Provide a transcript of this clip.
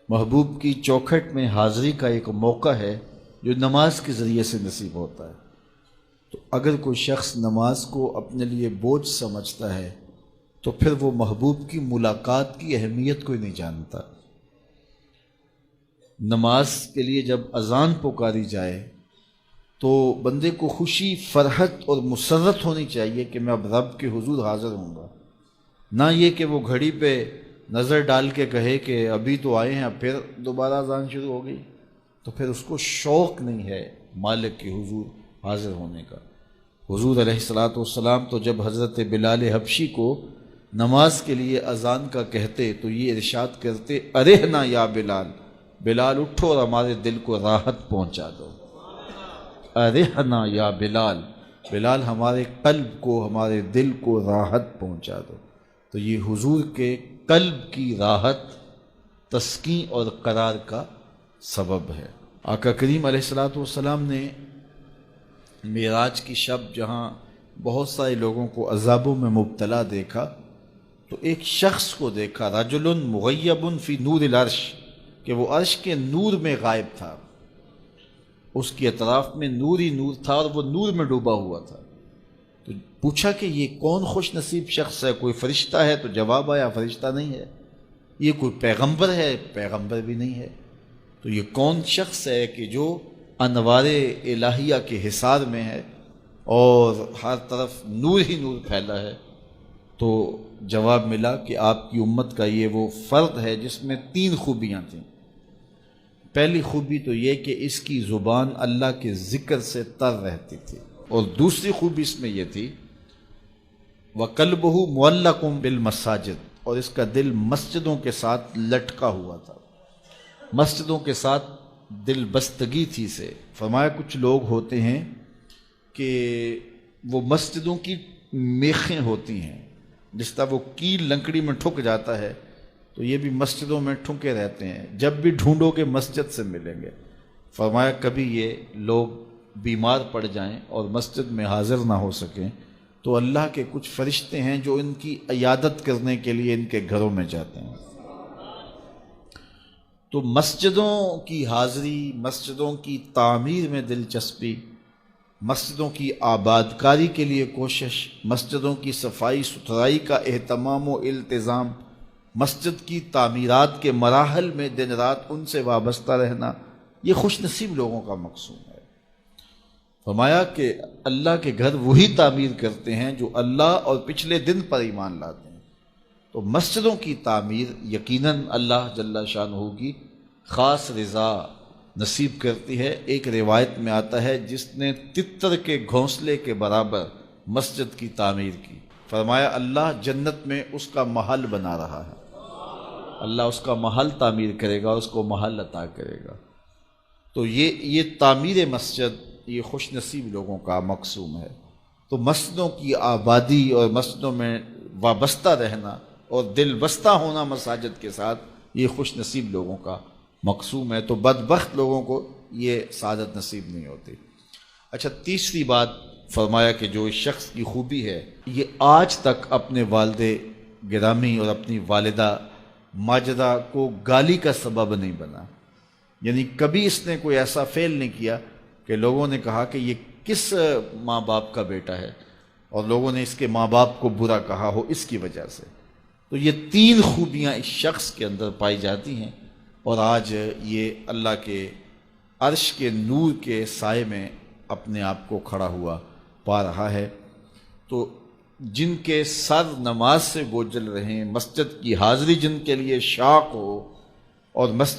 محبوب کی چوکھٹ میں حاضری کا ایک موقع ہے جو نماز کے ذریعے سے نصیب ہوتا ہے۔ تو اگر کوئی شخص نماز کو اپنے لیے بوجھ سمجھتا ہے تو پھر وہ محبوب کی ملاقات کی اہمیت کو ہی نہیں جانتا۔ نماز کے لیے جب اذان پکاری جائے تو بندے کو خوشی، فرحت اور مسرت ہونی چاہیے کہ میں اب رب کے حضور حاضر ہوں گا، نہ یہ کہ وہ گھڑی پہ نظر ڈال کے کہے کہ ابھی تو آئے ہیں پھر دوبارہ اذان شروع ہو گئی، تو پھر اس کو شوق نہیں ہے مالک کے حضور حاضر ہونے کا۔ حضور علیہ الصلاۃ والسلام تو جب حضرت بلال حبشی کو نماز کے لیے اذان کا کہتے تو یہ ارشاد کرتے، ارحنا یا بلال، بلال اٹھو اور ہمارے دل کو راحت پہنچا دو۔ ارحنا یا بلال، بلال ہمارے قلب کو، ہمارے دل کو راحت پہنچا دو۔ تو یہ حضور کے قلب کی راحت، تسکین اور قرار کا سبب ہے۔ آقا کریم علیہ الصلاۃ والسلام نے معراج کی شب جہاں بہت سارے لوگوں کو عذابوں میں مبتلا دیکھا تو ایک شخص کو دیکھا، رجل مغیب فی نور العرش، کہ وہ عرش کے نور میں غائب تھا، اس کے اطراف میں نور ہی نور تھا اور وہ نور میں ڈوبا ہوا تھا۔ تو پوچھا کہ یہ کون خوش نصیب شخص ہے، کوئی فرشتہ ہے؟ تو جواب آیا فرشتہ نہیں ہے۔ یہ کوئی پیغمبر ہے؟ پیغمبر بھی نہیں ہے۔ تو یہ کون شخص ہے کہ جو انوار الہیہ کے حصار میں ہے اور ہر طرف نور ہی نور پھیلا ہے؟ تو جواب ملا کہ آپ کی امت کا یہ وہ فرد ہے جس میں 3 خوبیاں تھیں۔ پہلی خوبی تو یہ کہ اس کی زبان اللہ کے ذکر سے تر رہتی تھی، اور دوسری خوبی اس میں یہ تھی وَقَلْبُهُ مُعَلَّقٌ بِالْمَسَاجِدِ، اور اس کا دل مسجدوں کے ساتھ لٹکا ہوا تھا، مسجدوں کے ساتھ دل بستگی تھی سے۔ فرمایا کچھ لوگ ہوتے ہیں کہ وہ مسجدوں کی میخیں ہوتی ہیں، جس طرح وہ کیل لکڑی میں ٹھک جاتا ہے تو یہ بھی مسجدوں میں ٹھکے رہتے ہیں، جب بھی ڈھونڈو گے مسجد سے ملیں گے۔ فرمایا کبھی یہ لوگ بیمار پڑ جائیں اور مسجد میں حاضر نہ ہو سکیں تو اللہ کے کچھ فرشتے ہیں جو ان کی عیادت کرنے کے لیے ان کے گھروں میں جاتے ہیں۔ تو مسجدوں کی حاضری، مسجدوں کی تعمیر میں دلچسپی، مسجدوں کی آباد کاری کے لیے کوشش، مسجدوں کی صفائی ستھرائی کا اہتمام و التزام، مسجد کی تعمیرات کے مراحل میں دن رات ان سے وابستہ رہنا، یہ خوش نصیب لوگوں کا مقصود ہے۔ فرمایا کہ اللہ کے گھر وہی تعمیر کرتے ہیں جو اللہ اور پچھلے دن پر ایمان لاتے ہیں۔ تو مسجدوں کی تعمیر یقیناً اللہ جل شانہ کی خاص رضا نصیب کرتی ہے۔ ایک روایت میں آتا ہے جس نے تتر کے گھونسلے کے برابر مسجد کی تعمیر کی، فرمایا اللہ جنت میں اس کا محل بنا رہا ہے، اللہ اس کا محل تعمیر کرے گا، اس کو محل عطا کرے گا۔ تو یہ تعمیر مسجد یہ خوش نصیب لوگوں کا مقصوم ہے۔ تو مسجدوں کی آبادی اور مسجدوں میں وابستہ رہنا اور دل بستہ ہونا مساجد کے ساتھ، یہ خوش نصیب لوگوں کا مقصوم ہے۔ تو بدبخت لوگوں کو یہ سعادت نصیب نہیں ہوتی۔ اچھا، تیسری بات فرمایا کہ جو اس شخص کی خوبی ہے یہ آج تک اپنے والد گرامی اور اپنی والدہ ماجدہ کو گالی کا سبب نہیں بنا، یعنی کبھی اس نے کوئی ایسا فعل نہیں کیا کہ لوگوں نے کہا کہ یہ کس ماں باپ کا بیٹا ہے اور لوگوں نے اس کے ماں باپ کو برا کہا ہو اس کی وجہ سے۔ تو یہ 3 خوبیاں اس شخص کے اندر پائی جاتی ہیں، اور آج یہ اللہ کے عرش کے نور کے سائے میں اپنے آپ کو کھڑا ہوا پا رہا ہے۔ تو جن کے سر نماز سے بوجھل رہیں، مسجد کی حاضری جن کے لیے شاق ہو اور مسجد